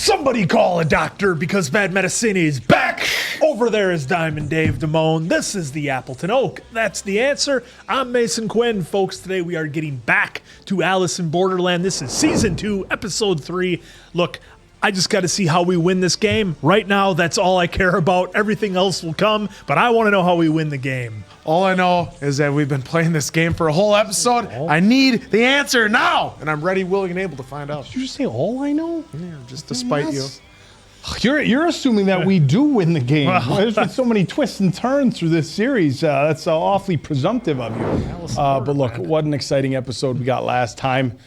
Somebody call a doctor because Bad Medicine is back. Over there is Diamond Dave Damone. This is the Appleton Oak. That's the answer. I'm Mason Quinn. Folks, today we are getting back to Alice in Borderland. This is Season 2, Episode 3. Look, I just got to see how we win this game. Right now, that's all I care about. Everything else will come, but I want to know how we win the game. All I know is that we've been playing this game for a whole episode. I need the answer now, and I'm ready, willing, and able to find out. Did you just say all I know? Yeah, just to spite you. You're assuming that we do win the game. There's been so many twists and turns through this series. That's awfully presumptive of you. But look, what an exciting episode we got last time.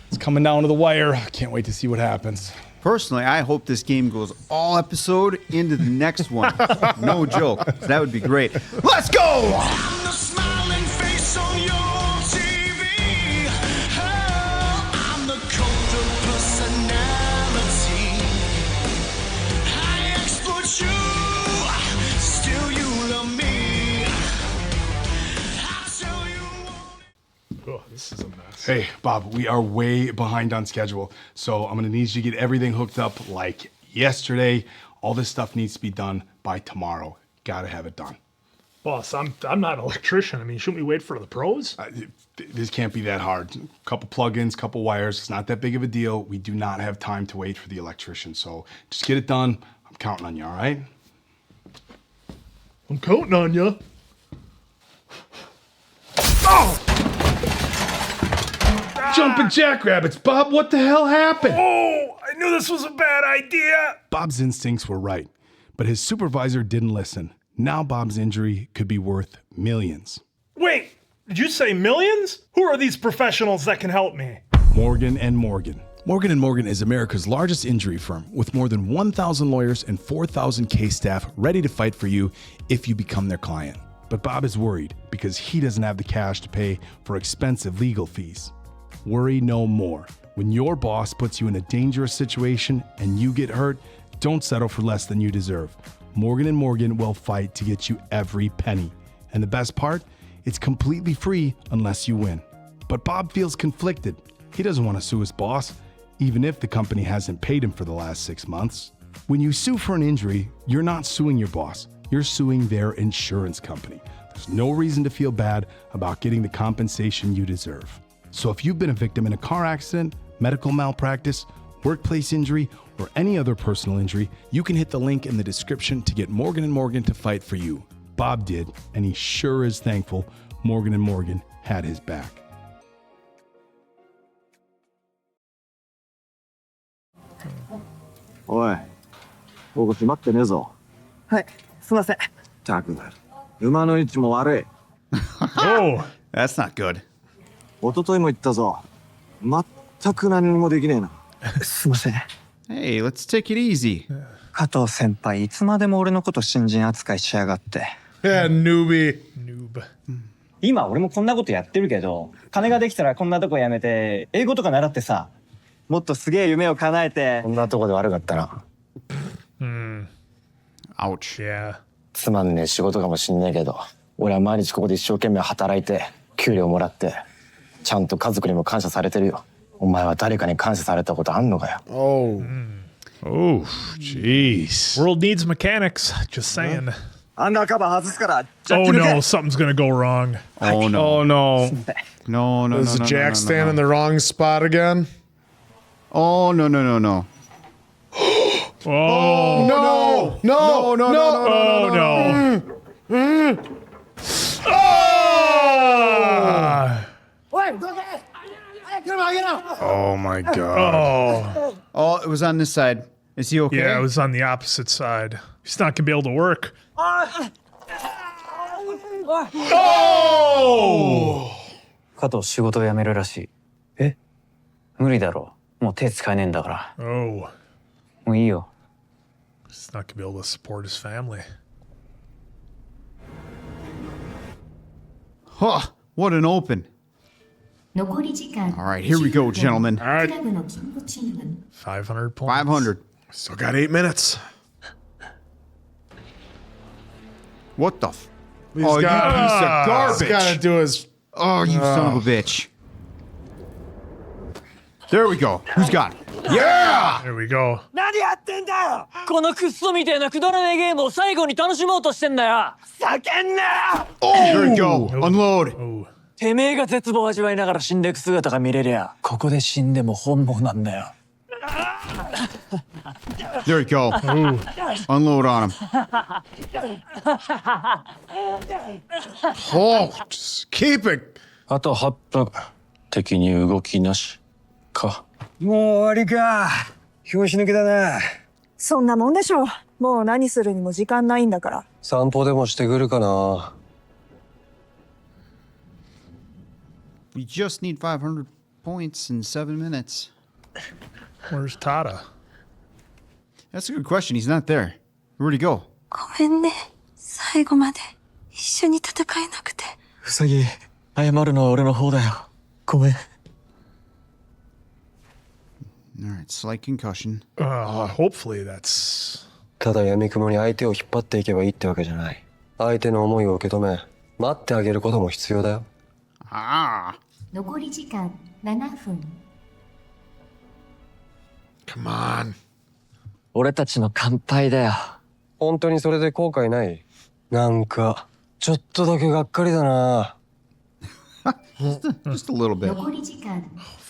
It's coming down to the wire. Can't wait to see what happens. Personally, I hope this game goes all episode into the next one. No joke. That would be great. Let's go! I'm the smiling face on your TV. Oh, I'm the cult of personality. I exploit you, still you love me. I tell you what. Oh, this is a mess. Hey, Bob, we are way behind on schedule, so I'm gonna need you to get everything hooked up like yesterday. All this stuff needs to be done by tomorrow. Gotta have it done. Boss, I'm not an electrician. I mean, shouldn't we wait for the pros? This can't be that hard. Couple plugins, couple wires. It's not that big of a deal. We do not have time to wait for the electrician, so just get it done. I'm counting on you, all right? I'm counting on you. Oh! Jumping jackrabbits, Bob, what the hell happened? Oh, I knew this was a bad idea. Bob's instincts were right, but his supervisor didn't listen. Now Bob's injury could be worth millions. Wait, did you say millions? Who are these professionals that can help me? Morgan & Morgan. Morgan & Morgan is America's largest injury firm with more than 1,000 lawyers and 4,000 case staff ready to fight for you if you become their client. But Bob is worried because he doesn't have the cash to pay for expensive legal fees. Worry no more. When your boss puts you in a dangerous situation and you get hurt, don't settle for less than you deserve. Morgan & Morgan will fight to get you every penny. And the best part? It's completely free unless you win. But Bob feels conflicted. He doesn't want to sue his boss, even if the company hasn't paid him for the last 6 months. When you sue for an injury, you're not suing your boss. You're suing their insurance company. There's no reason to feel bad about getting the compensation you deserve. So if you've been a victim in a car accident, medical malpractice, workplace injury, or any other personal injury, you can hit the link in the description to get Morgan & Morgan to fight for you. Bob did, and he sure is thankful Morgan & Morgan had his back. Oi, ここ閉まってねえぞ。はい、すいません。たく、馬の位置も悪い。 Oh, That's not good. 一昨日も言ったぞ。全く何もできねえな。すいません。 Hey, let's take it easy. 加藤先輩、いつまでも俺のこと新人扱いしやがって。 Yeah, newbie. noob. 今俺もこんなことやってるけど、金ができたらこんなとこ辞めて英語とか習ってさ、もっとすげえ夢を叶えて。こんなとこで悪かったな。 Ouch. Yeah. つまんねえ仕事かもしんねえけど、俺は毎日ここで一生懸命働いて、給料もらって、ちゃんと家族にも感謝されてるよ。お前は誰かに感謝されたことあんのかよ。Oh. Oh, jeez. World needs mechanics. Just saying. アンダーカバー外すから。ジャッ Oh キ抜け。 no, something's gonna go wrong. Oh no. Oh, no. No, no, Does no, no, Jack no, stand no, in no. the wrong spot again? Oh, no, no, no, no. Oh, No! No! No! No! oh no. Ah! Oh, my God. Oh, Oh, it was on this side. Is he okay? yeah, it was on the opposite side. He's not gonna be able to work. Oh! 加藤仕事を辞めるらしい。え？無理だろう。もう手使えねえんだから。 Oh, もういいよ。 he's not gonna be able to support his family. Huh, what an open. 残り時間 All right, here we go, gentlemen. クラブの金庫チーム 500 points. 500. Still got 8 minutes. What the f... He's Oh, you got, piece of he's got to garbage. do his. Oh, you son of a bitch. There we go. Who's got it? There we go. 何やってんだよこのクッソみたいなくだらねえゲームを最後に楽しもうとしてんだよ叫んなよ There we go. Unload. てめえが絶望を味わいながら死んでいく姿が見れりゃここで死んでも本望なんだよ There we go. Unload on him. Oh, just keep it. あと8分。敵に動きなし。か。もう終わりか拍子抜けだなそんなもんでしょう。もう何するにも時間ないんだから。散歩でもしてくるかな。We just need 500 points in 7 minutes. Where's Tada? That's a good question. He's not there. Where'd he go? ごめんね。最後まで一緒に戦えなくて。ウサギ謝るのは俺の方だよごめん Alright, slight concussion. Hopefully that's. ただ闇雲に相手を引っ張っていけばいいってわけじゃない。相手の思いを受け止め、待ってあげることも必要だよ。Ah. 残り時間7分。Come on. 俺たちの乾杯だよ本当にそれで後悔ない？なんか、ちょっとだけがっかりだな。Just a little bit. 残り時間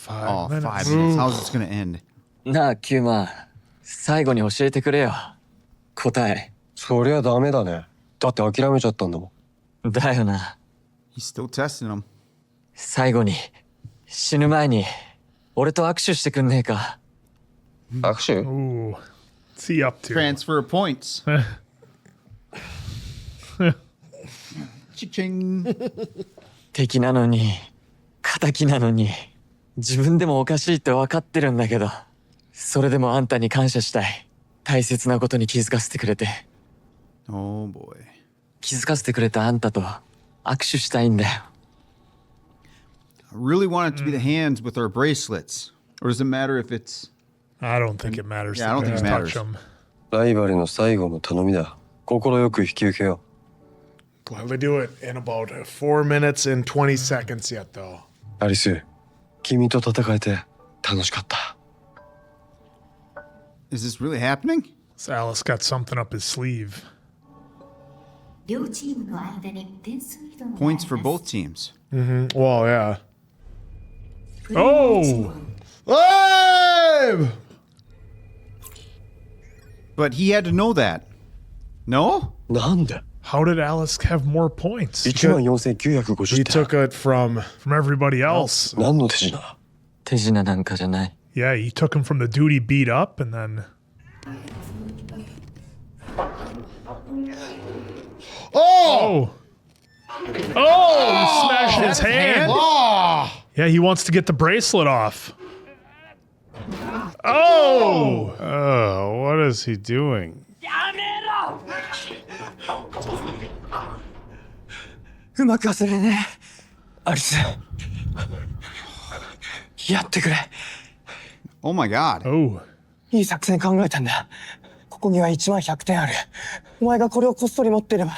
Oh, 5 minutes. How's this gonna end? なあキューマ最後に教えてくれよ答えそりゃダメだね。だって諦めちゃったんだもんだよな He's still testing him. 最後に死ぬ前に俺と握手してくんねえか握手？ Ooh. What's he up to? Transfer points. Cha-ching. 敵なのに敵なのに自分でもおかしいって分かってるんだけどそれでもあんたに感謝したい大切なことに気づかせてくれて Oh boy. 気づかせてくれたあんたと握手したいんだよ I really want it to be the hands with our bracelets. Or does it matter if it's... I don't think it matters. Yeah, I don't think it matters. Touch him. ライバルの最後の頼みだ。心よく引き受けよ Gladly do it in about 4 minutes and 20 seconds yet, though. う。アリス、君と戦えて楽しかった。Is this really happening? So Alice got something up his sleeve. 両チームの間に点数移動があり Points ます for both teams. Well, yeah. プレイヤーチーム Live! But he had to know that. No? なんで？ How did Alice have more points? 14,950 He って took it from From everybody else. 何の手品？手品なんかじゃない Yeah, he took him from the duty beat up and then. Oh! Oh! He smashed his hand. Oh! Yeah, he wants to get the bracelet off. Oh! Oh, what is he doing? うまく忘れねえアリスやってくれ Oh my god. Oh. いい作戦考えたんだここには1万100点あるお前がこれをこっそり持ってれば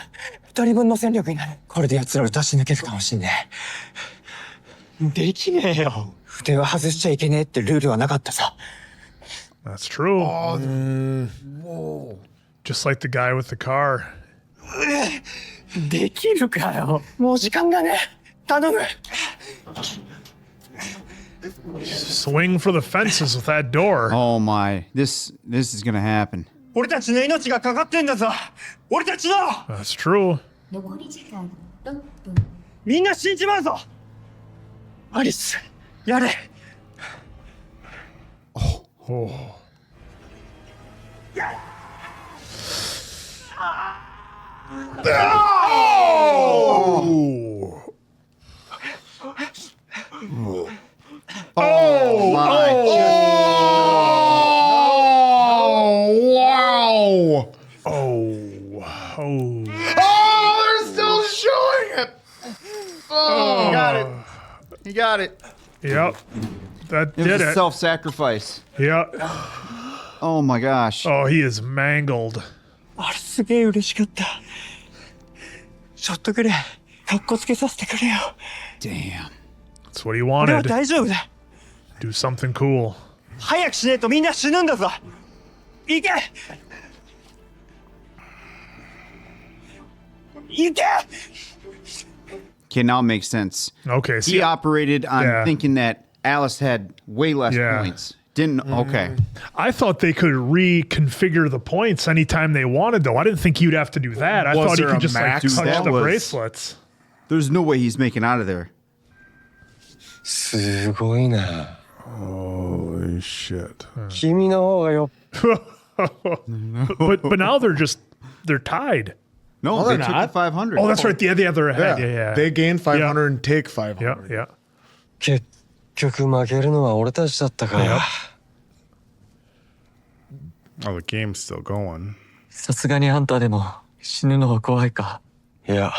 2人分の戦力になるこれで奴らを出し抜けるかもしんねえできねえよ筆は外しちゃいけねえってルールはなかったさ That's true. Just like the guy with the car. できるかよもう時間がね頼む Swing for the fences with that door. Oh my. This is gonna happen. 俺たちの命がかかってんだぞ俺たちの That's true. 残り時間6分。みんな死んじまうぞアリスやれ Oh. Oh my. Wow! Oh. Oh. Oh, they're still showing it! He got it. He got it. Yep. That It was did a it. self-sacrifice. Yep. Oh my gosh. Oh, he is mangled. あれすげえ嬉しかったちょっとくれかっこつけさせてくれよ Damn. That's what he 俺は wanted. 大丈夫だ Do something cool. 早くしねえとみんな死ぬんだぞ。行け行け Okay, now it makes sense. Okay, He see, operated on Yeah. thinking that Alice had way less Yeah. points. Didn't okay. I thought they could reconfigure the points anytime they wanted, though. I didn't think you'd have to do that. I Was thought he there could a just like max? touch Dude, that the was- bracelets. There's no way he's making out of there. すごいな。 Holy shit. 君の方がよ。 But now they're tied. No, No, they they're took not. the 500. Oh, that's right. The other ahead. Yeah. Yeah. They gain 500 and take yeah. 500. Yeah. 結局負けるのは俺たちだったか。 Oh, the game's still going. さすがにあんたでも死ぬのは怖いか。いや、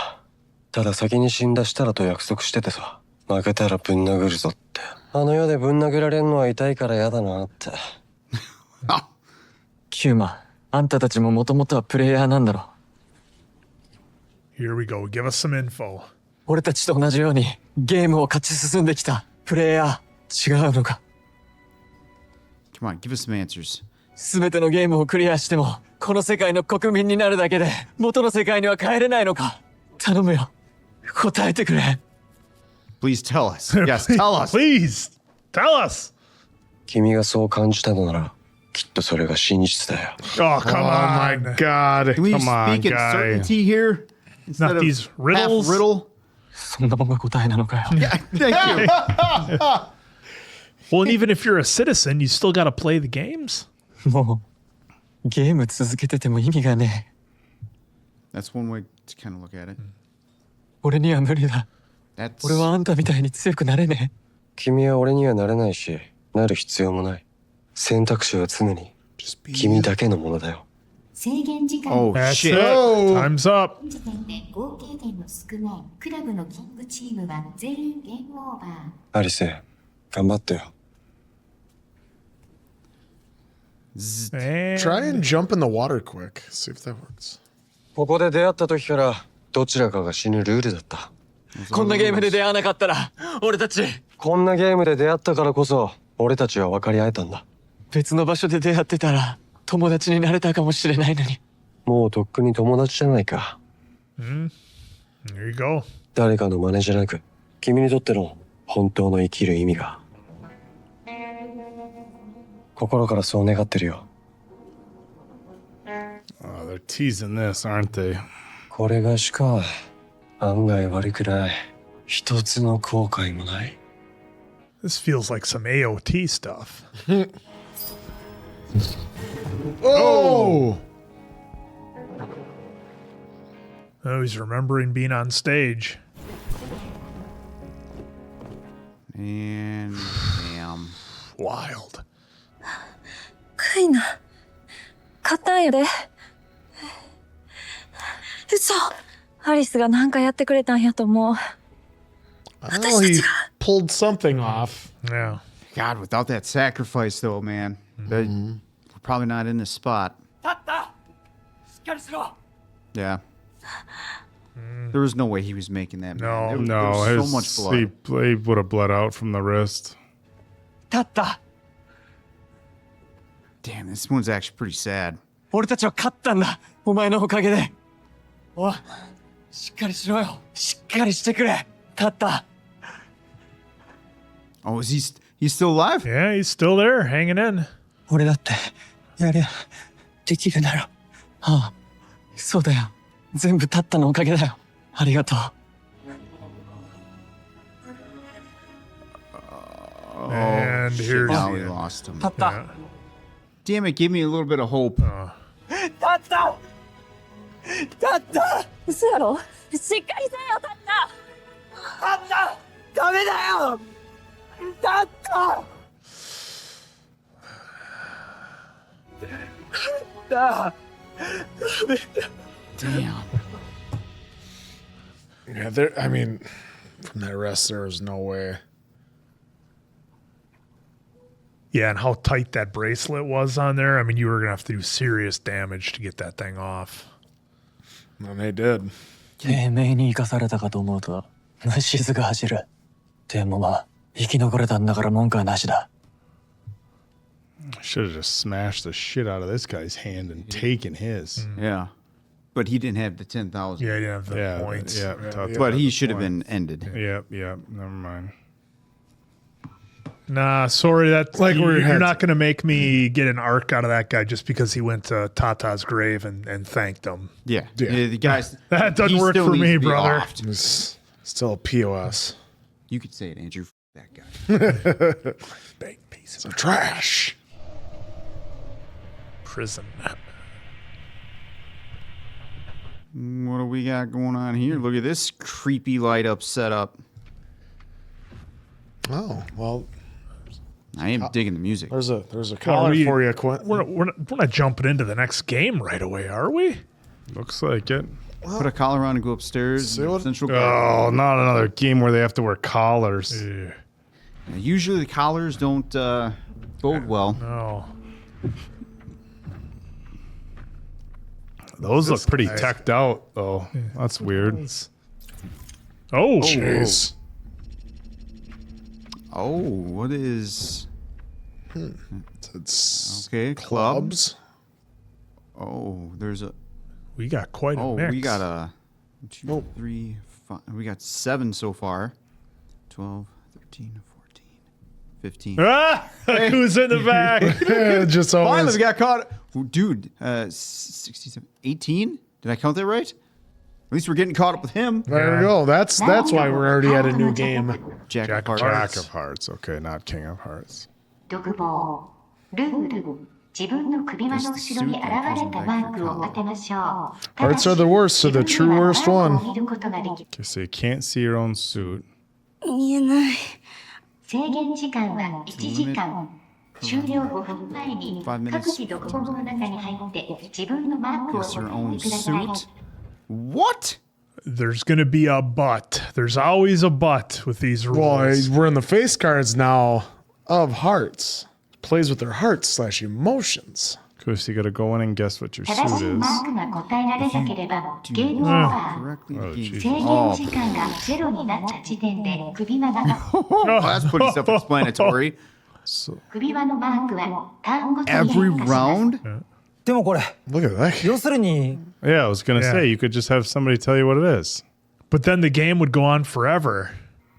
ただ先に死んだ設楽と約束しててさ。負けたらぶん殴るぞって。あの世でぶん殴られるのは痛いから嫌だなって。キューマ、あんたたちももともとはプレイヤーなんだろ。 Here we go. Give us some info. 俺たちと同じようにゲームを勝ち進んできたプレイヤー。違うのか。 Come on, give us some answers. 全てのゲームをクリアしてもこの世界の国民になるだけで元の世界には帰れないのか。頼むよ、答えてくれ。 Please tell us. Yes, tell us. Please tell us. 君がそう感じたのなら、きっとそれが真実だよ。 Oh, come Oh my on. god. Can we Come on, speak in guy. certainty here? Instead Not of these half riddles. riddle? そんなもんが答えなのかよ。 Yeah, thank you. Well, and even if you're a citizen, you still got to play the games. もうゲーム続けてても意味がねえ。 That's one way to kind of look at it. 俺には無理だ。 That's 俺はあんたみたいに強くなれねえ。君は俺にはなれないし、なる必要もない。選択肢は常に君だけのものだよ。制限時間 Oh That's shit. it. Time's up. 現時点で合計点の少ないクラブのキングチームは全員ゲームオーバー。アリス、頑張ってよ。 And Try and jump in the water quick. See if that works. ここで出会った時からどちらかが死ぬルールだった。こんなゲームで出会わなかったら俺たちこんなゲームで出会ったからこそ俺たちは分かり合えたんだ。別の場所で出会ってたら友達になれたかもしれないのに。もうとっくに友達じゃないか。 there you go. 誰かの真似じゃなく、君にとっての本当の生きる意味が。心からそう願ってるよ。 Oh, they're teasing this, aren't they? これがしか案外悪くない。一つの後悔もない。 This feels like some AOT stuff. Oh! Oh, he's remembering being on stage. And damn. Wild. かいな。勝ったんやで。嘘。アリスがなんかやってくれたんやと思う。 Oh, he pulled something off. Yeah. God, without that sacrifice though, man, we're probably not in this spot. 立った。しっかりしろ。 Yeah. There was no way he was making that. Man. No, there No, was so much blood. he would have bled out from the wrist. 立った。 Damn, this one's actually pretty sad. 俺たちは勝ったんだ。お前のおかげで。おい、しっかりしろよ。しっかりしてくれ。立った。 Oh, he's still alive? Yeah, he's still there, hanging in. 俺だってやれできるだろ。ああ、そうだよ。全部立ったのおかげだよ。ありがとう。 And here's Now we the end. lost him. 立った。 Yeah. Damn it, give me a little bit of hope. 立った立った嘘やろ。しっかりせよ、たった。立ったダメだよ立ったDamn. Yeah, there. I mean, from that rest, there was no way. Yeah, and how tight that bracelet was on there. I mean, you were going to have to do serious damage to get that thing off. And they did. てめえに生かされたかと思うと虫唾が走る。でもまあ生き残れたんだから文句はなしだ。Should have just smashed the shit out of this guy's hand and taken his. Yeah. But he didn't have the 10,000. Yeah, he didn't have the points. But he should have been ended. Yep. Never mind. Nah, sorry. That's Like you're not going to make me get an arc out of that guy just because he went to Tata's grave and thanked him. Yeah. The guys. That doesn't he work still for needs me, to be brother. offed. It's still a POS. You could say it, Andrew. That guy. Big piece of trash. Prison. What do we got going on here? Look at this creepy light up setup. Oh, well. I am digging the music. There's a collar for you, Quint. We're not jumping into the next game right away, are we? Looks like it. Put a collar on and go upstairs. Central Oh, not another game where they have to wear collars. Yeah. Usually the collars don't bode well. No. Those look pretty teched out, though. That's weird. Oh, jeez. Oh, what is... It's okay, clubs. Oh, there's a... We got quite a Oh, mix. we got a 2, 3, 5. We got 7 so far. 12, 13, 14, 15. Ah! Who's in the back? Just Finally, always. we got caught. Oh, dude, 67, 18? Did I count that right? At least we're getting caught up with him. There we go. That's why we're already at a new game. Jack of Jack Hearts. of Hearts. Okay, not King of Hearts. 独房ルール自分の首輪の後ろに現れたマークを当てましょう。 Hearts are the worst, so the true worst one. Okay, so you can't see your own suit. 見えない。制限時間は1時間。終了5分前に各自独房の中に入って自分のマークを Guess your 持 own ってください。 suit? What? There's going to be a but. There's always a but with these Well, rules. we're in the face cards now of hearts. Plays with their hearts / emotions. Chris, you gotta go in and guess what your 正 suit しい is. マークが答えられなければゲームオーバー。 Correctly, Oh, the game- 制限 Oh, 時間がゼロになった時点で首輪が that's pretty self-explanatory. 首輪のマークはターンごとに Every 変化します。 round? でもこれ Look at that. 要するに Yeah, I was gonna Yeah. say you could just have somebody tell you what it is. But then the game would go on forever.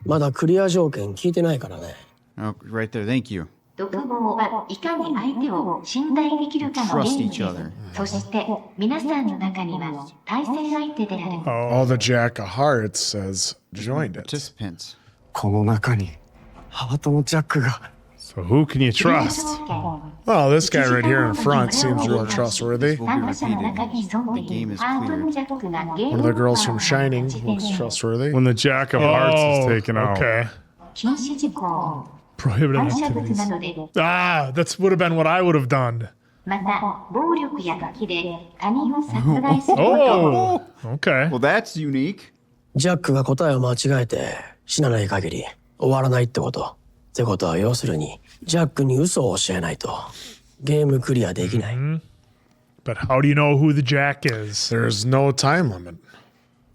まだクリア条件聞いてないからね。 Oh, right there. Thank you. 独房はいかに相手を信頼できるかのゲ Trust ーム each で other. す。そして皆さんの中には対戦相手である Oh, the Jack of Hearts says joined it. Participants. この中にハートのジャックが So who can you クリア trust? 条件 Well, this guy right here in front seems real trustworthy. 参加者の中に潜んでいるハートのジャックがゲー One ム of the オーバ girls ー from Shining の時点 looks で trustworthy. When the Jack of Hearts is taken out. Okay. 禁止事項 Prohibited 反射物 activities. などで Ah, that's would have been what I would have done. また暴力やガキで他人を殺害することも Oh, okay. Well, that's unique. ジャックが答えを間違えて死なない限り終わらないってこと。ってことは要するにジャックに嘘を教えないとゲームクリアできない。But how do you know who the Jack is? There's no time limit.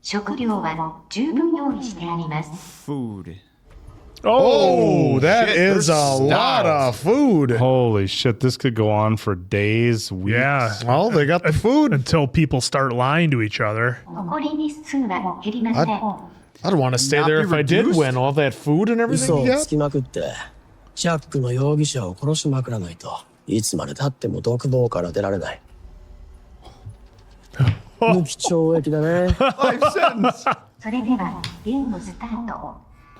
食料は十分用意してあります。 Food. Oh, that shit, is they're a lot of food. Holy shit, this could go on for days, weeks. Yeah. Well, they got the food. Until people start lying to each other. 残り日数は減りません。 I'd want to stay there if I did win all that food and 嘘 everything を you つ got. きまくってジャックの容疑者を殺しまくらないといつまでたっても独房から出られない。無期懲役だね。 Life sentence. それではゲームスタート。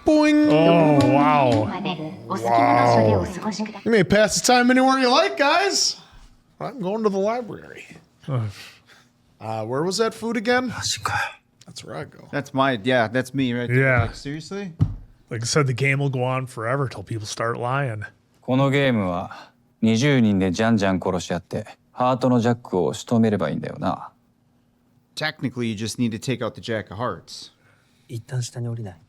Boing. Oh, wow. までお好きな場所でお過ごしください。 You may pass the time anywhere you like, guys. I'm going to the library. Where was that food again? That's where I go. That's that's me right there. Yeah. Like, seriously? Like I said, the game will go on forever till people start lying. このゲームは20人でじゃんじゃん殺し合ってハートのジャックを仕留めればいいんだよな。 Technically, you just need to take out the Jack of Hearts. 一旦下に降りない。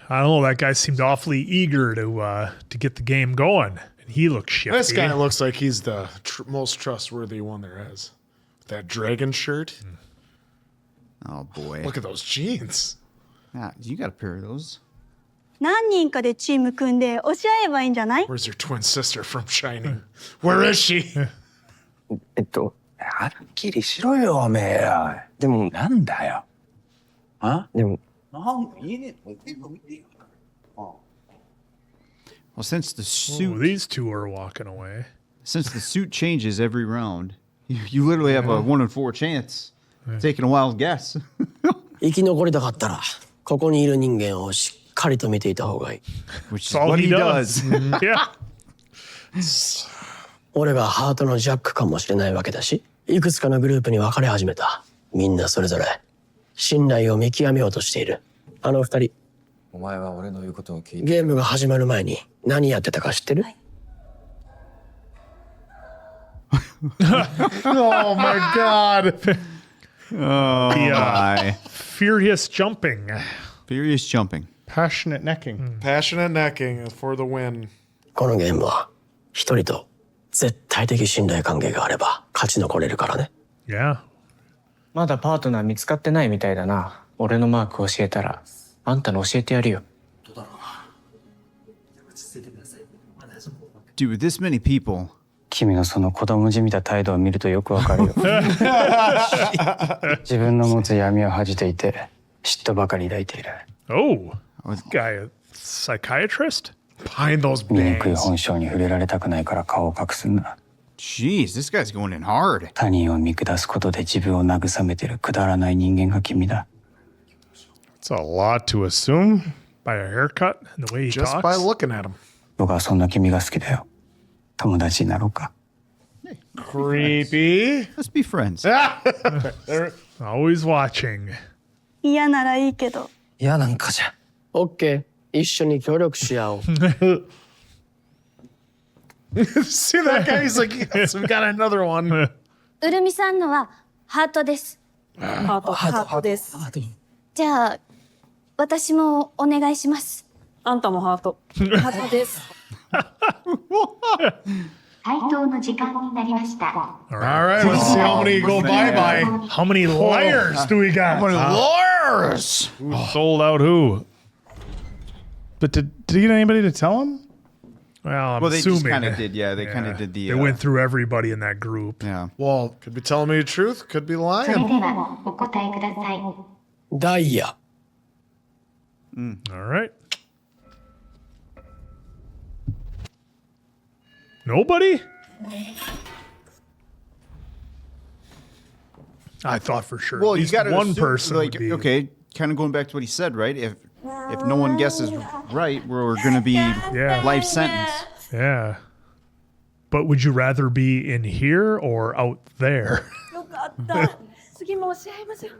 I don't know. That guy seemed awfully eager to get the game going, and he looks shifty. This guy looks like he's the most trustworthy one there is. With that dragon shirt. Oh, boy. Look at those jeans. Ah, you got a pair of those. 何人かでチーム組んで押し合えばいいんじゃない？ Where's your twin sister from Shining? Where is she? はっきりしろよ、おめえら。でも、なんだよ。あでも、なんか言えねえ。 Well, since the Ooh, suit these two are walking away. since the suit changes every round, you literally have a 1 in 4 chance taking a wild guess. 生き残りたかったら、ここにいる人間をしっかりと見ていた方がいい。 Which is That's all what he he does. does. Yeah. 俺がハートのジャックかもしれないわけだし、いくつかのグループに分かれ始めた。みんなそれぞれ、信頼を見極めようとしている。あの二人、お前は俺の言うことを聞いて。ゲームが始まる前に何やってたか知ってる？ Oh my god. Oh my. Furious jumping. Furious jumping. Passionate necking. Passionate necking for the win. このゲームは、一人と絶対的信頼関係があれば勝ち残れるからね。Yeah. まだパートナー見つかってないみたいだな。俺のマーク教えたら、あんたの教えてやるよ。Dude, with this many people. 君のその子供じみた態度を見るとよくわかるよ。自分の持つ闇を恥じていて、嫉妬ばかり抱いている。Oh, this guy a psychiatrist? Behind those 醜い bangs. 本性に触れられたくないから顔を隠すんだ。 Jeez, this guy's going in hard. 他人を見下すことで自分を慰めてるくだらない人間が君だ。It's a lot to assume. By a haircut and the way he Just talks? by looking at him. 僕はそんな君が好きだよ。友達になろうか。Creepy. Let's be friends. Always watching. 嫌ならいいけど。嫌なんかじゃ。オッケー、一緒に協力し合おう。 See that guy? He's like, yes, we got another one. うるみさんのはハートです。ハートです。じゃあ、私もお願いします。あんたもハート。ハートです。回答の時間になりました。All right, let's see how many go bye-bye. How many liars do we got? Liars! Who sold out who? But did he get anybody to tell him? Well, I'm Well, they just assuming. kind of did, yeah. They kind of did the. They went through everybody in that group. Yeah. Well, could be telling me the truth, could be それ lying. ではお答えください。ダイヤ。 All right. Nobody? I thought for sure. Well, at you least got to one assume, person like, would be. okay, kind of going back to what he said, right? If no one guesses right, we're going to be life sentence. Yeah. But would you rather be in here or out there? よかった。次も教えますよ。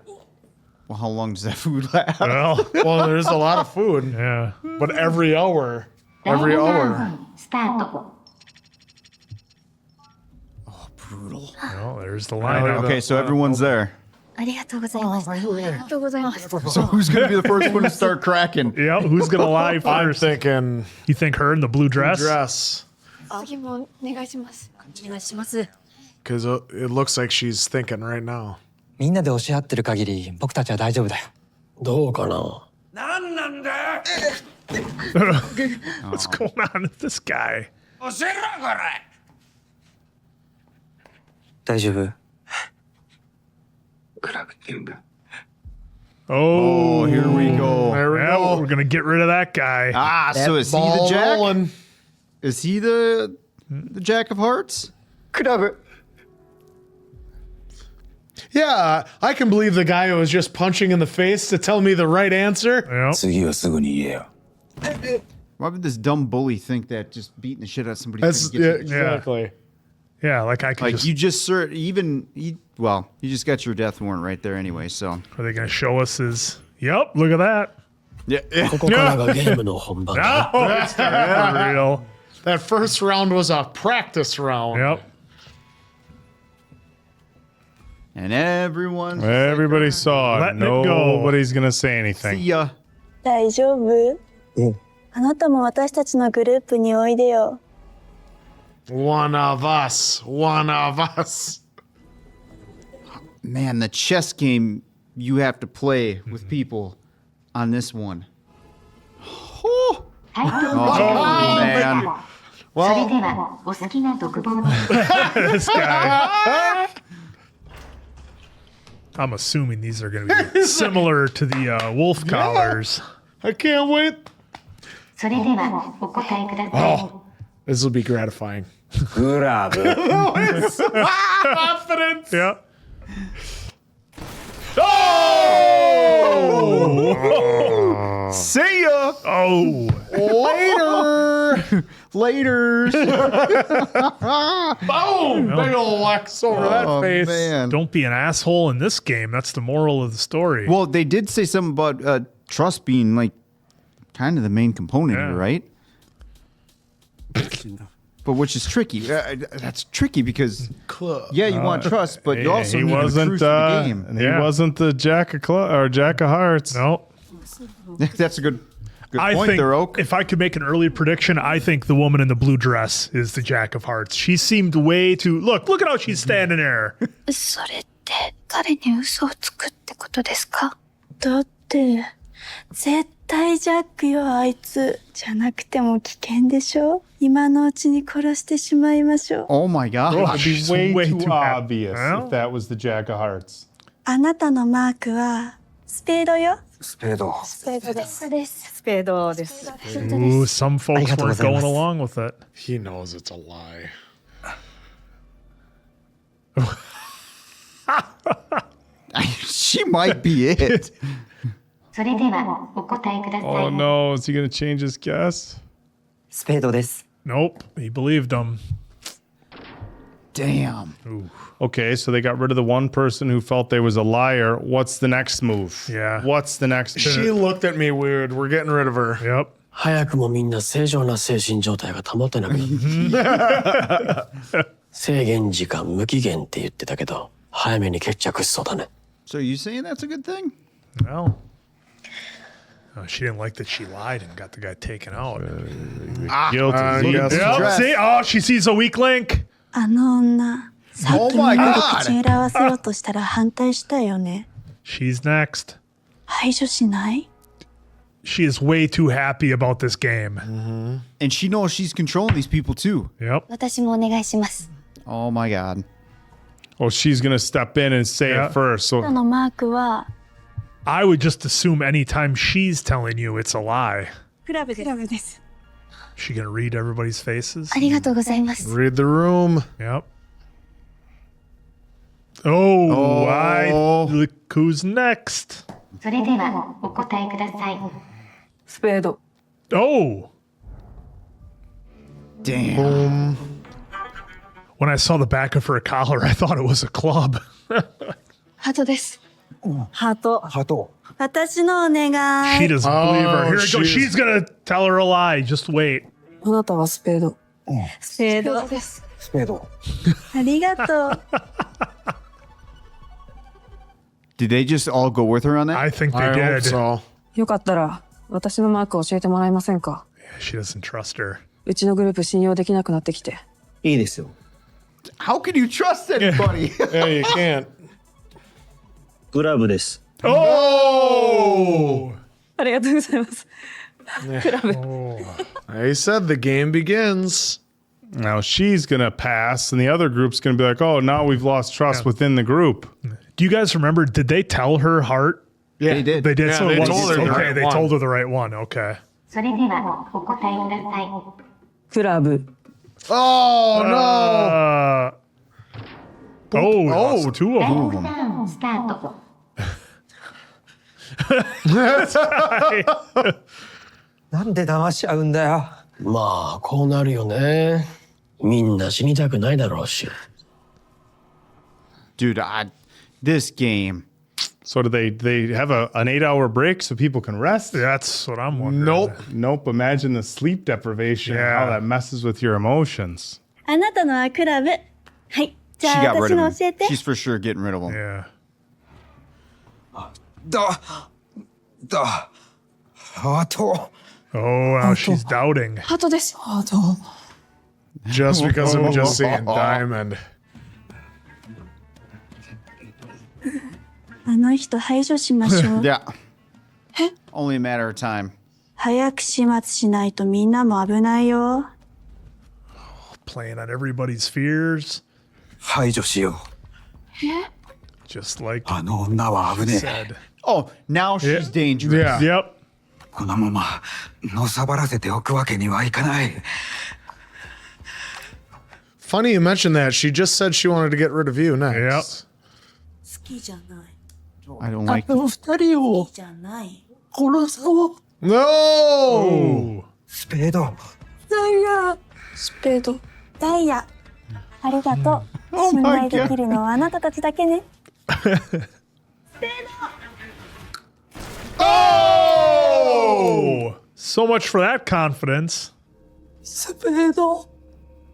Well, how long does that food last? Well, Well, there's a lot of food, yeah. but every hour. 第 Every 2ラウ hour. ンドスタート。 Brutal. Well, there's the lineup. Okay, so everyone's there. ありがとうございます。ありがとうございます。 So who's going to be the first one to start cracking? Yeah, who's gonna lie I'm first? thinking You think her in the blue dress? dress. 次もお願いします。お願いします。 Because it looks like she's thinking right now. みんなで教え合ってる限り、僕たちは大丈夫だよ。どうかな。 What's going on with this guy? 大丈夫？ Oh, here we go. There we yeah, go. we're gonna get rid of that guy. Ah, so is he the Ball Jack? rolling. Is he the Jack of Hearts? クラブ。 Yeah, I can believe the guy who was just punching in the face to tell me the right answer. Yep. 次はすぐに言えよ。 Why would this dumb bully think that just beating the shit out of somebody? That's gets yeah, you- exactly. Yeah, like I could Like just. you just well, you just got your death warrant right there anyway. So Are they gonna show us his? Yep. Look at that. yeah, ここからがゲームの本番だ。 No, it's for real. That first round was a practice round. Yep. and everyone's Everybody saw it. Letting it go. Nobody's gonna say see anything. ya. 大丈夫？あなたも私たちのグループにおいでよ。 One of us. One of us. Man, the chess game you have to play with people on this one. Oh, 回答 Oh, man. それではお好きな独房の This guy. I'm assuming these are going to be similar to the wolf collars. I can't wait. それではお答えください。 This will be gratifying. グラブ。 Confidence. Yeah. Oh! See ya. Oh. Later. Boom! Big ol' wax over that face. Man. Don't be an asshole in this game. That's the moral of the story. Well, they did say something about trust being like kind of the main component, Yeah. right? But which is tricky. That's tricky because yeah, you want trust, but you also need to cruise through the game. And he wasn't the Jack of Jack of Hearts. No. That's a good I point think there, Oak. if I could make an early prediction, I think the woman in the blue dress is the Jack of Hearts. She seemed way too. Look at how she's standing there. それって彼に嘘をつくってことですか？だって絶対ジャックよあいつじゃなくても危険でしょ？今のうちに殺してしまいましょう。 Oh my god. It would be she's way, way too too happy. obvious Well. if that was the Jack of Hearts. あなたのマークはスペードよ。スペード。スペードです。そうです。スペードです。 Ooh, some folks weren't going along with it. He knows it's a lie. She might be it. それではお答えください。 Oh no, is he gonna change his guess? スペードです。 Nope, he believed them. Damn. Okay, so they got rid of the one person who felt they was a liar. What's the next move? Yeah. What's the next She move? looked at me weird. We're getting rid of her. Yep. 早くもみんな正常な精神状態が保てなくなる。制限時間無期限って言ってたけど、早めに決着しそうだね。So you saying that's a good thing? Well, she didn't like that she lied and got the guy taken out. Guilty. yes. Yep, see? Oh, she sees a weak link. あの女、さっ Oh き my みんなで God. 口裏合わせようとしたら反対したよね。 She's next. 排除しない？ She is way too happy about this game. And she knows she's controlling these people too. Yep. 私もお願いします。 Oh my god. Oh, she's gonna step in and say Yeah. it first. あ So のマークは I would just assume anytime she's telling you it's a lie. クラブです。She gonna read everybody's faces? ありがとうございます。 Read the room. Yep. Oh, Oh. look who's next. それではお答えください。スペード。 Oh, Damn. when I saw the back of her collar, I thought it was a club. ハートです。ハート。ハート。私のお願 She い。 doesn't believe her. Here it goes. she's- She's gonna tell her a lie. Just wait. あなたはスペード。スペード。です。スペード。ありがとう。 Did they just all go with her on that? I think they I hope did. so. よかったら私のマーク教えてもらえませんか？ She doesn't trust her. うちのグループ信用できなくなってきて。いいですよ。 How can you trust anybody? Yeah, you can't. グラブです。 Oh! ありがとうございます。クラブ。 I said the game begins. now she's gonna pass, and the other group's gonna be like, "Oh, now we've lost trust within the group." Do you guys remember? Did they tell her heart? Yeah, They did. They did. Yeah, so they it was, told her the okay, right they one. told her the right one. Okay. それではお答えください。クラブ。 Oh no! Oh, two of ライ them. ブターンスタート。なんで騙し合うんだよ。まあ、こうなるよね。みんな死にたくないだろうし。 Dude, this game. So do they have an 8-hour break so people can rest? That's what I'm wondering. Nope. Imagine the sleep deprivation. Yeah. How that messes with your emotions. あなたのはクラブ。はい。じ She ゃあ got 私 rid の of 教え him. て。 She's for sure getting rid of him. Yeah. ハート。 Oh, now she's doubting. ハートです。ハート。 Just because I'm just seeing diamond. あの人排除しましょう。 Yeah. Only a matter of time. 早く始末しないとみんなも危ないよ。 Playing on everybody's fears. 排除しよう。 Just like あの女は危ね he え。 said. Oh, now she's dangerous. Yeah. Yep. このままのさばらせておくわけにはいかない。 Funny you mentioned that. She just said she wanted to get rid of you next. 好きじゃない。 I don't like 二人をじゃない。殺そう。 No! スペード。ダイヤ。スペード。ダイヤ。ありがとう。信頼できるのはあなたたちだけね。 Oh! So much for that confidence. スペード。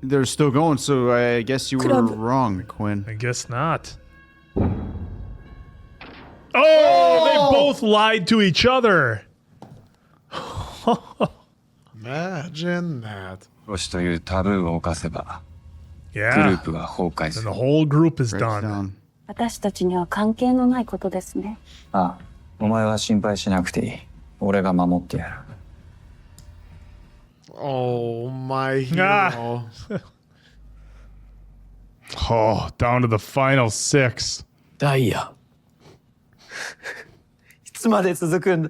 They're still going, so I guess you were Club. wrong, Quinn. I guess not. Oh, they both lied to each other. Imagine that. 殺しというタブーを犯せば、グル Yeah. ープが崩壊す And る。 the whole group is Breaks done. down. 私たちには関係のないことですね。ああ、お前は心配しなくていい。俺が守ってやる。Oh, my Ah. hero. Oh, down to the final 6. ダイヤ。いつまで続くんだ。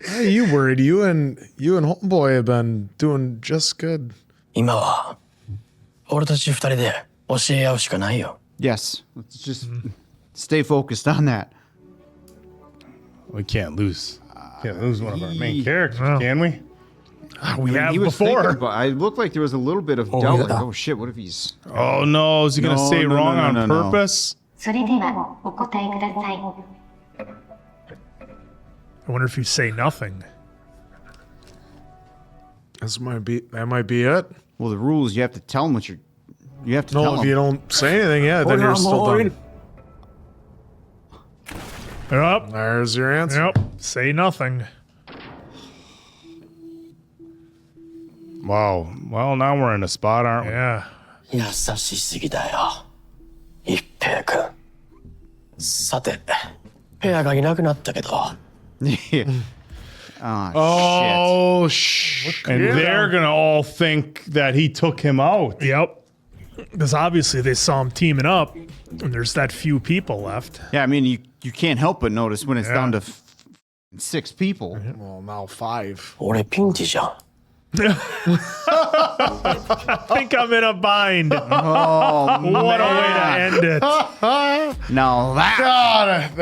Hey, you worried? You and Homeboy have been doing just good. 今は俺たち二人で教え合うしかないよ。 Yes, let's just stay focused on that. We can't lose. Can't lose one of our main He- characters, No. can we? We I mean, have he was before. thinking, but I looked like there was a little bit of doubt. yeah. Like, oh shit, what if he's? Oh no, is he gonna No, say it no, wrong no, on no, no. purpose? それではお答えください。 I wonder if you say nothing. That might be it. Well, the rules you have to tell them what you're. You have to tell No, if them. you don't say anything, yeah, then you're still done. Yep. There's your answer. Yep. Say nothing. Wow. Well, now we're in a spot, aren't we? Yeah. 優しすぎだよ。一平君。さて、ペアがいなくなったけど。 Yeah. Ah, Oh, and they're gonna all think that he took him out. Yep. Because obviously they saw him teaming up, and there's that few people left. shit. Yeah, I mean, you can't help but notice when it's Yeah. down to 6 people. Well, now 5. 俺ピンチじゃん。 I think I'm in a bind. Oh, What a way to end it. now that God,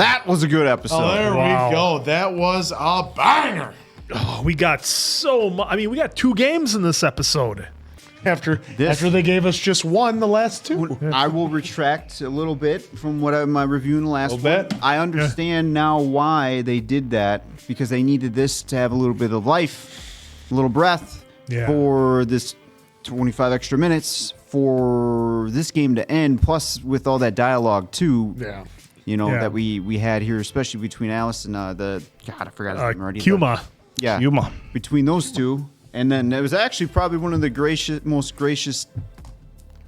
that was a good episode. Oh, there Wow. we go. That was a banger. Oh, we got so much. I mean, we got 2 games in this episode. After they gave us just one, the last 2. I will retract a little bit from what my review in the last Little one. bit? I understand now why they did that, because they needed this to have a little bit of life, a little breath Yeah. for this 25 extra minutes for this game to end, plus with all that dialogue too. Yeah. You know, Yeah. that we had here, especially between Alice and I forgot his name already. Kuma. Yeah. Yuma. Between those two. And then it was actually probably one of the most gracious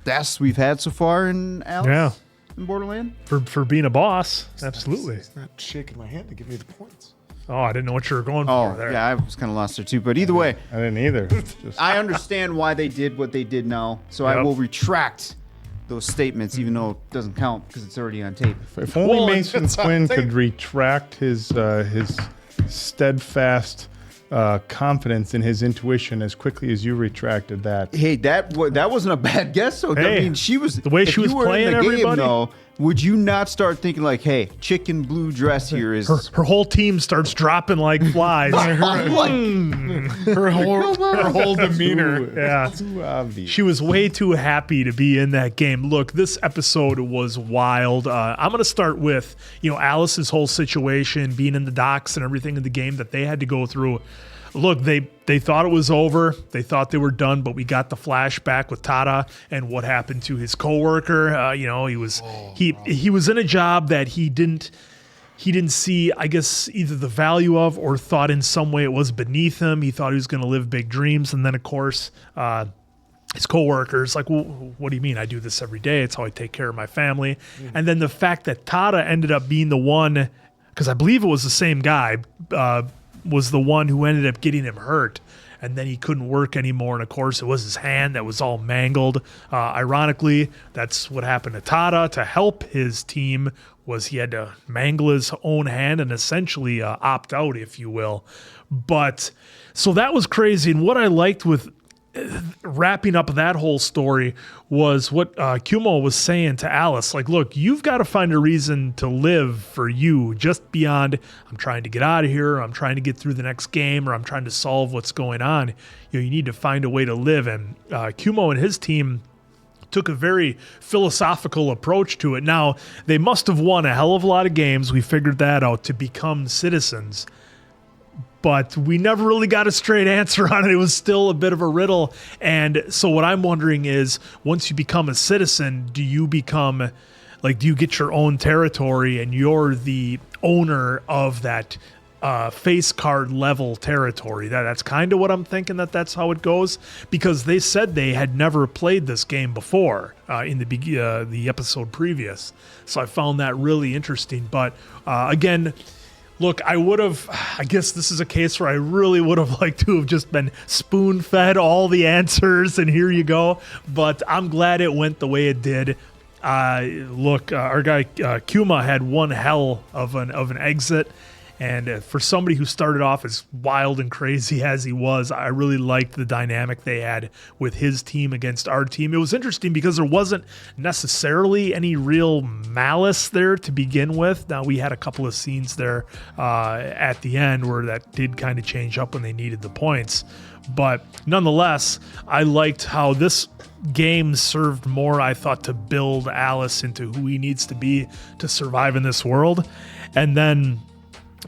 deaths we've had so far in Alice. Yeah. In Borderland. For being a boss. Absolutely. He's not shaking my hand to give me the points. Oh, I didn't know what you were going Oh, for there. yeah, I was kind of lost there too. But either way, I didn't either. Just, I understand why they did what they did now. So I Yep. will retract those statements, even though it doesn't count because it's already on tape. if only Well, Mason it's on Quinn tape. could retract his steadfast confidence in his intuition as quickly as you retracted that. Hey, that wasn't a bad guess. So I Hey, mean, she was the way if she was you were in playing the everybody? Game, though, would you not start thinking like, "Hey, chicken blue dress here is Her whole team starts dropping like flies. Her whole demeanor. Yeah. Too obvious. She was way too happy to be in that game. Look, this episode was wild. I'm going to start with, Alice's whole situation, being in the docks and everything in the game that they had to go through. Look, they thought it was over. They thought they were done, but we got the flashback with Tada and what happened to his coworker. He was in a job that he didn't see, I guess, either the value of or thought in some way it was beneath him. He thought he was going to live big dreams, and then of course his coworkers like, well, what do you mean? I do this every day. It's how I take care of my family. And then the fact that Tada ended up being the one, because I believe it was the same guy. was the one who ended up getting him hurt. And then he couldn't work anymore. And of course, it was his hand that was all mangled. Ironically, that's what happened to Tada. To help his team was he had to mangle his own hand and essentially opt out, if you will. But so that was crazy. And what I liked with wrapping up that whole story was what Kumo was saying to Alice, like, look, you've got to find a reason to live for you just beyond, I'm trying to get out of here, I'm trying to get through the next game, or I'm trying to solve what's going on. You need to find a way to live. And Kumo and his team took a very philosophical approach to it. Now, they must have won a hell of a lot of games, we figured that out, to become citizens. But we never really got a straight answer on it. It was still a bit of a riddle. And so what I'm wondering is, once you become a citizen, do you become, like, do you get your own territory and you're the owner of that face card level territory? That's kind of what I'm thinking, that's how it goes. Because they said they had never played this game before in the episode previous. So I found that really interesting. But again, look, I guess this is a case where I really would have liked to have just been spoon-fed all the answers and here you go. But I'm glad it went the way it did. Look, our guy Kuma had one hell of an exit. And for somebody who started off as wild and crazy as he was, I really liked the dynamic they had with his team against our team. It was interesting because there wasn't necessarily any real malice there to begin with. Now, we had a couple of scenes there at the end where that did kind of change up when they needed the points. But nonetheless, I liked how this game served more, I thought, to build Alice into who he needs to be to survive in this world. And then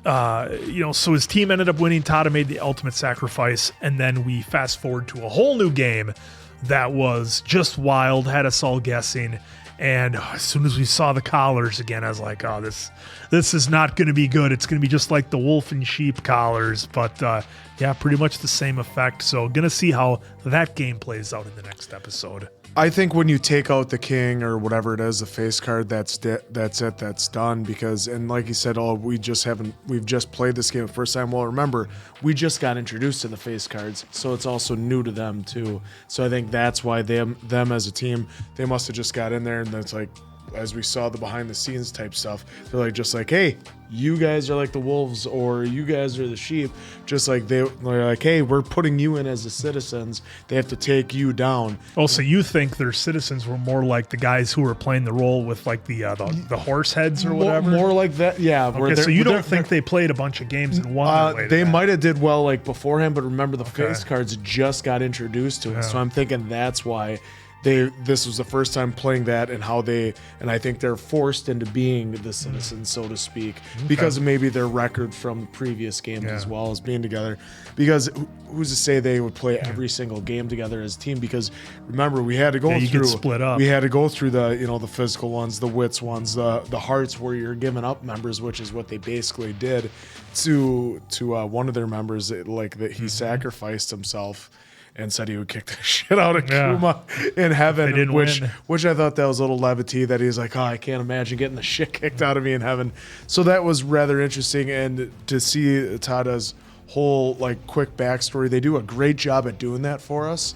so his team ended up winning. Tada made the ultimate sacrifice, and then we fast forward to a whole new game that was just wild, had us all guessing. And as soon as we saw the collars again, I was like, oh, this is not going to be good. It's going to be just like the wolf and sheep collars. But yeah, pretty much the same effect. So going to see how that game plays out in the next episode. I think when you take out the king or whatever it is, the face card, that's done. Because, and like you said, we've just played this game the first time. Well, remember, we just got introduced to the face cards, so it's also new to them too. So I think that's why them as a team, they must have just got in there, and it's like, as we saw the behind the scenes type stuff, they're like, just like, hey, you guys are like the wolves, or you guys are the sheep. Just like they're like, hey, we're putting you in as the citizens. They have to take you down. Oh, so you think their citizens were more like the guys who were playing the role with like the horse heads or whatever? More like that, yeah. Okay, so you don't think they played a bunch of games and won? They might have did well like beforehand, but remember the face cards just got introduced to it, so I'm thinking that's why. This was the first time playing that, and I think they're forced into being the citizens, so to speak, because of maybe their record from previous games as well as being together. Because who's to say they would play every single game together as a team? Because remember, we had to go through. Get split up. We had to go through the physical ones, the wits ones, the hearts where you're giving up members, which is what they basically did to one of their members, like that he sacrificed himself and said he would kick the shit out of Kuma in heaven, which I thought that was a little levity, that he's like, oh, I can't imagine getting the shit kicked out of me in heaven. So that was rather interesting, and to see Tada's whole like quick backstory, they do a great job at doing that for us.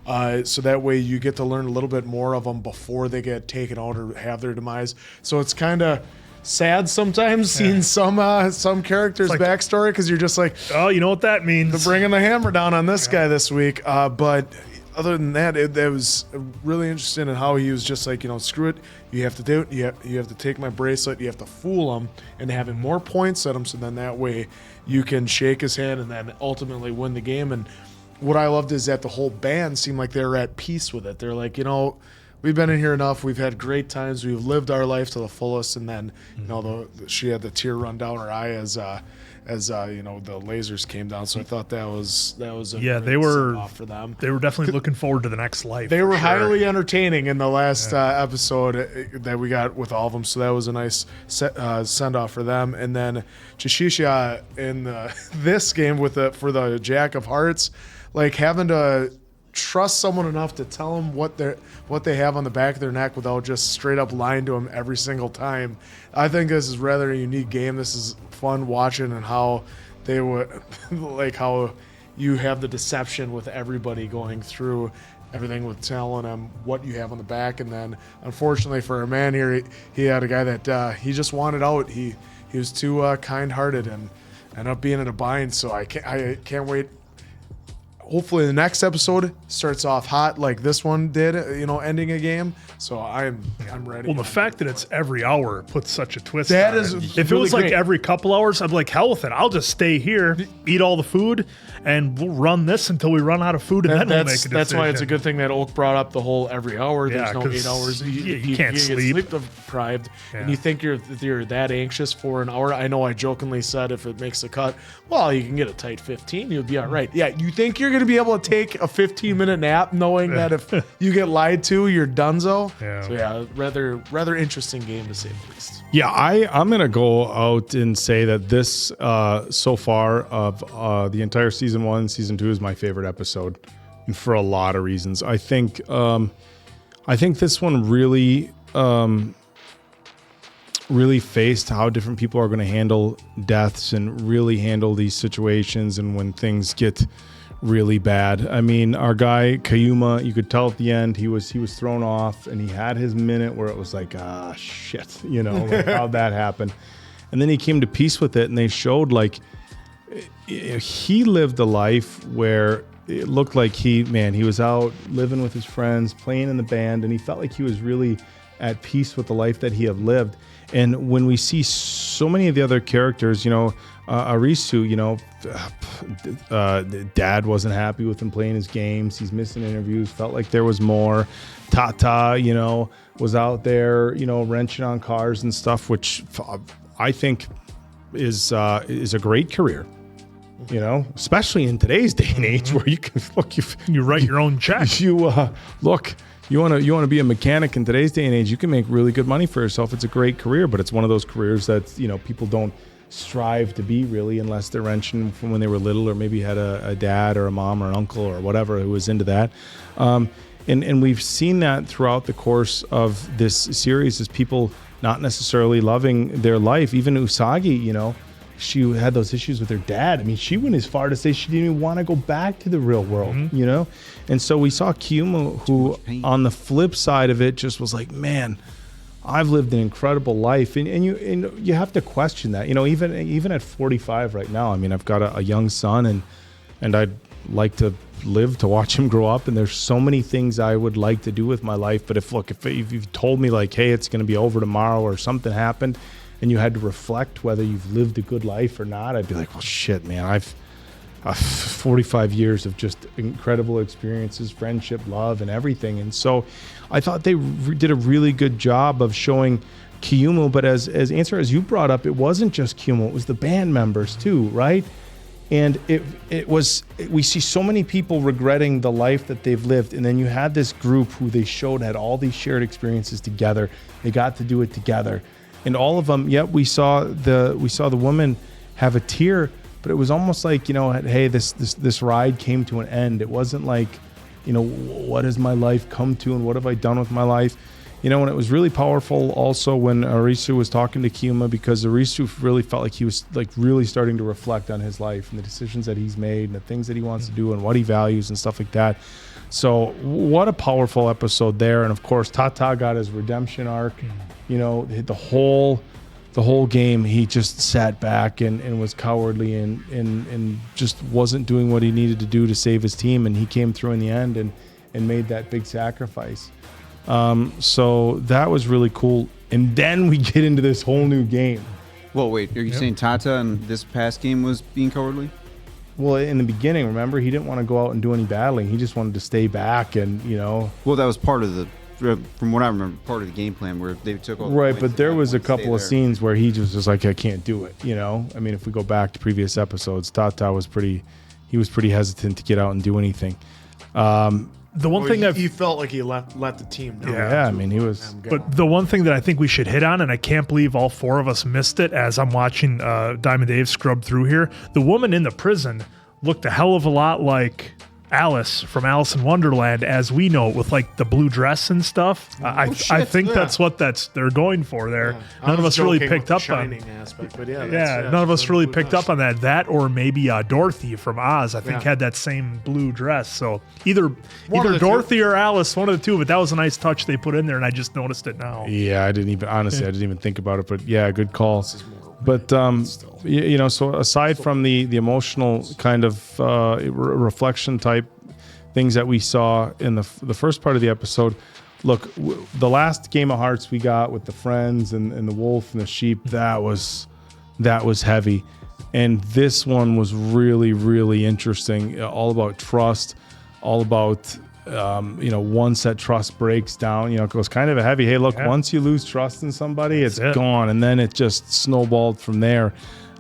So that way you get to learn a little bit more of them before they get taken out or have their demise. So it's kind of sad sometimes seeing some characters' backstory, because you're just like, oh, you know what that means. They're bringing the hammer down on this guy this week. But other than that, it was really interesting in how he was just like, screw it. You have to do it. You have to take my bracelet. You have to fool him and having more points at him, so then that way you can shake his hand and then ultimately win the game. And what I loved is that the whole band seemed like they were at peace with it. They're like, we've been in here enough. We've had great times. We've lived our life to the fullest. And then, she had the tear run down her eye as the lasers came down. So I thought that was a they were off for them. They were definitely looking forward to the next life. They were highly entertaining in the last episode that we got with all of them. So that was a nice send off for them. And then Chishisha in this game for the Jack of Hearts, like having to trust someone enough to tell them what they have on the back of their neck without just straight up lying to them every single time. I think this is rather a unique game. This is fun watching, and how they would like how you have the deception with everybody going through everything with telling him what you have on the back, and then unfortunately for a man here, he had a guy that he just wanted out. He was too kind-hearted and ended up being in a bind. So I can't wait. Hopefully the next episode starts off hot like this one did, ending a game. So I'm ready. Well, the fact that it's every hour puts such a twist That on is it. If it really was like great. every couple hours, I'd be like, hell with it. I'll just stay here, eat all the food, and we'll run this until we run out of food, and then we'll make a decision. That's why it's a good thing that Oak brought up the whole every hour. Yeah, There's no 'cause 8 hours. you can't get sleep. deprived, Yeah. and you think you're that anxious for an hour. I know I jokingly said if it makes the cut, well, you can get a tight 15. You'll be all right. Yeah, you think you're going to be able to take a 15-minute nap knowing that if you get lied to, you're donezo. Yeah. So yeah, rather interesting game to say the least. Yeah, I'm gonna go out and say that this so far of the entire season 1, season 2 is my favorite episode, and for a lot of reasons. I think this one really faced how different people are going to handle deaths and really handle these situations, and when things get really bad. I mean, our guy Kayuma, you could tell at the end he was thrown off, and he had his minute where it was like, shit, like how'd that happen? And then he came to peace with it, and they showed like he lived a life where it looked like he was out living with his friends, playing in the band, and he felt like he was really at peace with the life that he had lived. And when we see so many of the other characters, Arisu, dad wasn't happy with him playing his games. He's missing interviews, felt like there was more. Tata, was out there, wrenching on cars and stuff, which I think is a great career. Especially in today's day and age where you can you write your own check. You want to be a mechanic in today's day and age, you can make really good money for yourself. It's a great career, but it's one of those careers that people don't strive to be really unless they're wrenching from when they were little, or maybe had a dad or a mom or an uncle or whatever who was into that. And we've seen that throughout the course of this series, is people not necessarily loving their life. Even Usagi, she had those issues with her dad. I mean, she went as far to say she didn't even want to go back to the real world, And so we saw Kiyuma, who on the flip side of it just was like, man, I've lived an incredible life. And you have to question that, even at 45 right now. I mean, I've got a young son, and I'd like to live to watch him grow up. And there's so many things I would like to do with my life. But if you've told me like, hey, it's going to be over tomorrow, or something happened, and you had to reflect whether you've lived a good life or not, I'd be like, well, shit, man, I've 45 years of just incredible experiences, friendship, love, and everything. And so I thought they did a really good job of showing Kiyumu, but as you brought up, it wasn't just Kiyumu, it was the band members too, right? And we see so many people regretting the life that they've lived, and then you had this group who they showed had all these shared experiences together. They got to do it together. And all of them, we saw the woman have a tear, but it was almost like, hey, this ride came to an end. It wasn't like, what has my life come to, and what have I done with my life? And it was really powerful also when Arisu was talking to Kiyuma, because Arisu really felt like he was like really starting to reflect on his life and the decisions that he's made and the things that he wants to do and what he values and stuff like that. So what a powerful episode there. And of course, Tata got his redemption arc. The whole game, he just sat back and was cowardly and just wasn't doing what he needed to do to save his team. And he came through in the end and made that big sacrifice. So that was really cool. And then we get into this whole new game. Well, wait, are you saying Tata in this past game was being cowardly? Well, in the beginning, remember, he didn't want to go out and do any battling. He just wanted to stay back and, Well, that was part of from what I remember, part of the game plan where they took all the right, points but there was a couple of there. scenes where he just was like, I can't do it, I mean, if we go back to previous episodes, Tata was pretty hesitant to get out and do anything. The one thing he felt like he let the team down. Yeah, I mean, he was. But the one thing that I think we should hit on, and I can't believe all four of us missed it as I'm watching Diamond Dave scrub through here, the woman in the prison looked a hell of a lot like Alice from Alice in Wonderland, as we know it, with like the blue dress and stuff. I think that's what they're going for there. None of us really picked up on aspect, but none of us really picked up on that. That or maybe Dorothy from Oz, I think had that same blue dress. So either Dorothy or Alice, one of the two. But that was a nice touch they put in there, and I just noticed it now. Yeah, I didn't even think about it, but yeah, good call. But so aside from the emotional kind of reflection type things that we saw in the first part of the episode, look, the last Game of Hearts we got with the friends and the wolf and the sheep, that was heavy, and this one was really, really interesting. All about trust, all about once that trust breaks down, it was kind of a heavy, hey, look, once you lose trust in somebody, it's gone. And then it just snowballed from there,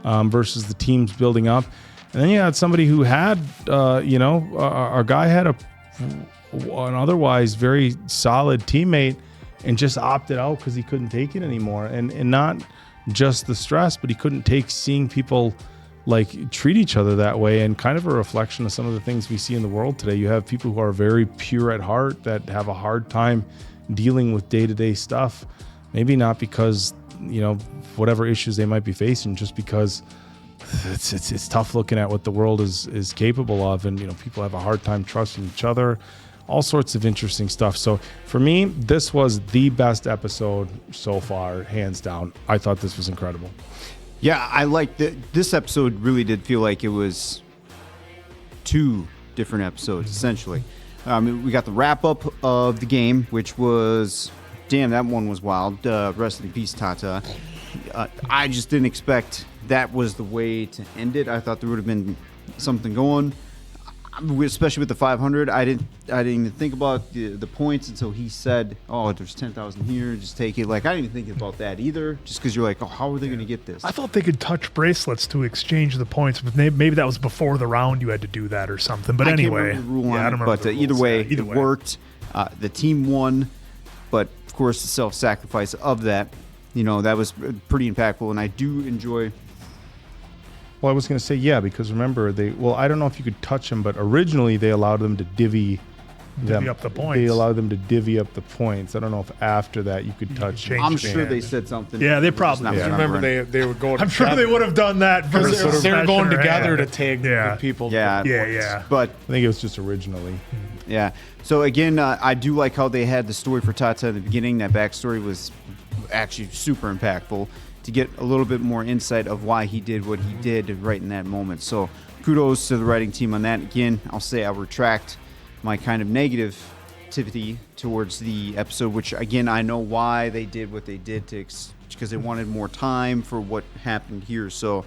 versus the teams building up. And then you had somebody who had, our guy had an otherwise very solid teammate and just opted out because he couldn't take it anymore. And not just the stress, but he couldn't take seeing people like treat each other that way, and kind of a reflection of some of the things we see in the world today. You have people who are very pure at heart that have a hard time dealing with day-to-day stuff. Maybe not because, whatever issues they might be facing, just because it's tough looking at what the world is capable of, and people have a hard time trusting each other. All sorts of interesting stuff. So for me, this was the best episode so far, hands down. I thought this was incredible. Yeah, I like this episode. Really did feel like it was two different episodes, essentially. We got the wrap up of the game, which was, damn, that one was wild. Rest in peace, Tata. I just didn't expect that was the way to end it. I thought there would have been something going, especially with the 500. I didn't even think about the points until he said, "Oh, there's 10,000 here. Just take it." Like, I didn't even think about that either. Just because you're like, "Oh, how are they going to get this?" I thought they could touch bracelets to exchange the points, but maybe that was before the round. You had to do that or something. But anyway, I can't remember the rule on it, but either way, it worked. The team won, but of course, the self-sacrifice of that, that was pretty impactful, and I do enjoy. Well, I was going to say, yeah, because remember, I don't know if you could touch them, but originally they allowed them to divvy up the points. They allowed them to divvy up the points. I don't know if after that you could touch them. I'm sure they said something. Yeah, they probably. Yeah. Remember, they would go. I'm sure they would have done that because they were going together to tag the people. Yeah. But I think it was just originally. Yeah. So again, I do like how they had the story for Tata in the beginning. That backstory was actually super impactful, to get a little bit more insight of why he did what he did right in that moment. So kudos to the writing team on that. Again, I'll say I'll retract my kind of negativity towards the episode, which again, I know why they did what they did, because they wanted more time for what happened here. So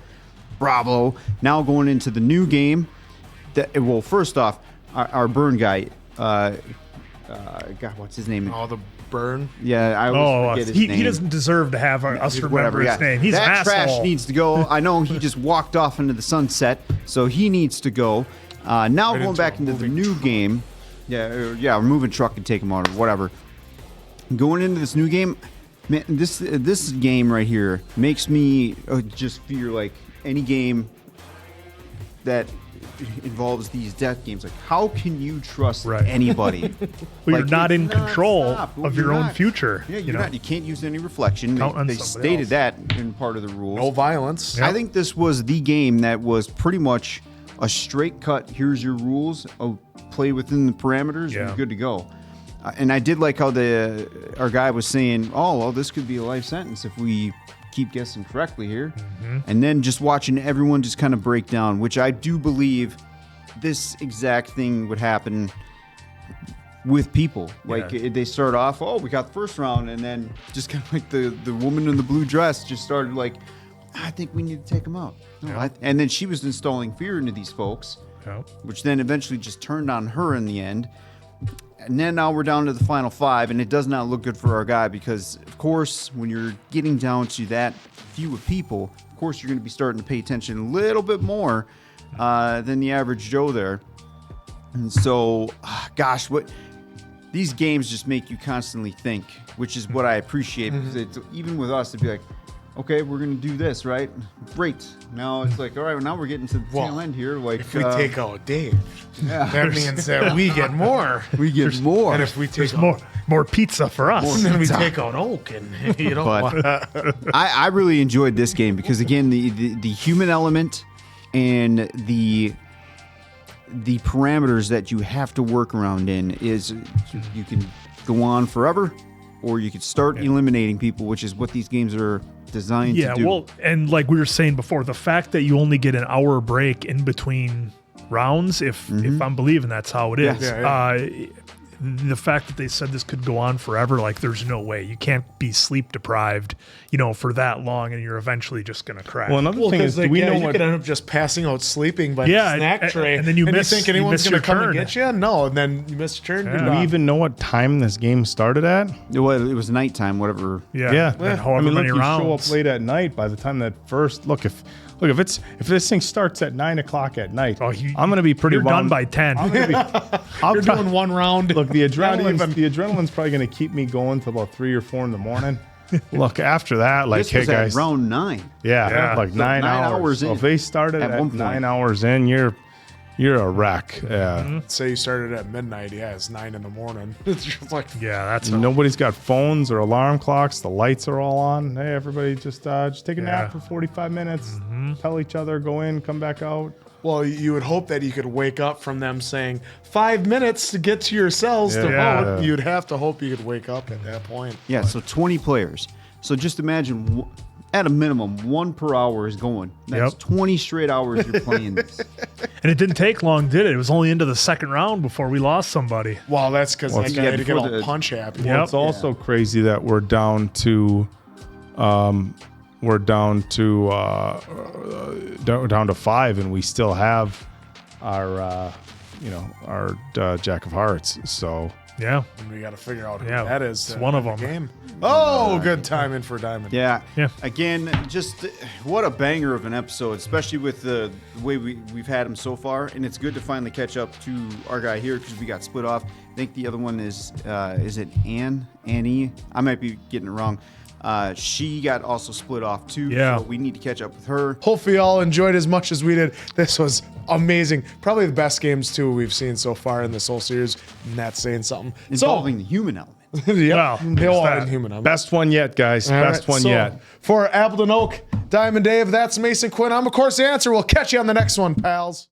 bravo. Now going into the new game, first off, our burn guy, God, what's his name? Oh, the burn. Yeah, I always forget his name. He doesn't deserve to have us remember his name. He's that an asshole. trash needs to go. I know he just walked off into the sunset, so he needs to go. Now right going back into the new game. Yeah, moving truck and take him out or whatever. Going into this new game, man, this game right here makes me just feel like any game that involves these death games. Like, how can you trust anybody? Well, you're not in control of your own future. Yeah, you're not. You can't use any reflection. They stated that in part of the rules. No violence. I think this was the game that was pretty much a straight cut. Here's your rules. Play within the parameters. You're good to go. And I did like how our guy was saying, "Oh, well, this could be a life sentence if we keep guessing correctly here." And then just watching everyone just kind of break down, which I do believe this exact thing would happen with people. Like, they start off, "Oh, we got the first round," and then just kind of like the woman in the blue dress just started like, "I think we need to take them out." And then she was installing fear into these folks, which then eventually just turned on her in the end. And then now we're down to the final 5, and it does not look good for our guy because, of course, when you're getting down to that few of people, of course, you're going to be starting to pay attention a little bit more than the average Joe there. And so, gosh, these games just make you constantly think, which is what I appreciate, because even with us, it'd be like, okay, we're gonna do this, right? Great. Now it's like, all right, now we're getting to the tail end here. Like, if we take out Dave, yeah. that means that we get more. We get more. And if we take more pizza for us, and then we take out Oak, and you know. But I really enjoyed this game because again, the human element and the parameters that you have to work around in is you can go on forever, or you could start eliminating people, which is what these games are designed to do. Yeah, well, and like we were saying before, the fact that you only get an hour break in between rounds, if I'm believing that's how it is, the fact that they said this could go on forever, like there's no way. You can't be sleep deprived, for that long, and you're eventually just going to crash. Well, another thing is, do we know you what... could end up just passing out sleeping by the snack tray, and then you think anyone's going to come turn. and get you? No, and then you miss your turn. Do we even know what time this game started at? Well, it was nighttime, whatever. Yeah. However look, many you rounds. show up late at night. By the time that first if this thing starts at 9 o'clock at night, I'm going to be pretty. You're done by 10. I'm going to be. You're doing one round. Look, the adrenaline's probably going to keep me going till about 3 or 4 in the morning. Look, after that, like, this hey was guys, at round 9. Yeah, like So 9 hours. in. So if they started at 9 hours in, you're a wreck. Yeah. Say you started at midnight. Yeah, it's 9 in the morning. It's just like nobody's got phones or alarm clocks. The lights are all on. Hey, everybody, just take a nap for 45 minutes. Tell each other, go in, come back out. Well, you would hope that you could wake up from them saying 5 minutes to get to your cells to vote. You'd have to hope you could wake up at that point. Yeah, so 20 players. So just imagine, at a minimum, 1 per hour is going. That's 20 straight hours you're playing this. And it didn't take long, did it? It was only into the second round before we lost somebody. Well, that's because that guy had to get all punch happy. Well, it's also crazy that we're down to, down to 5, and we still have our, Jack of Hearts. So and we got to figure out who that is. It's one of them. Game. Oh, good timing for Diamond. Yeah. Again, just what a banger of an episode, especially with the way we've had him so far. And it's good to finally catch up to our guy here because we got split off. I think the other one is it Annie? I might be getting it wrong. She got also split off too. Yeah. So we need to catch up with her. Hopefully y'all enjoyed as much as we did. This was amazing. Probably the best games too we've seen so far in this whole series. And that's saying something. Involving the human element. Best one yet, guys. Best one yet. For Appleton Oak, Diamond Dave, that's Mason Quinn. I'm, of course, the answer. We'll catch you on the next one, pals.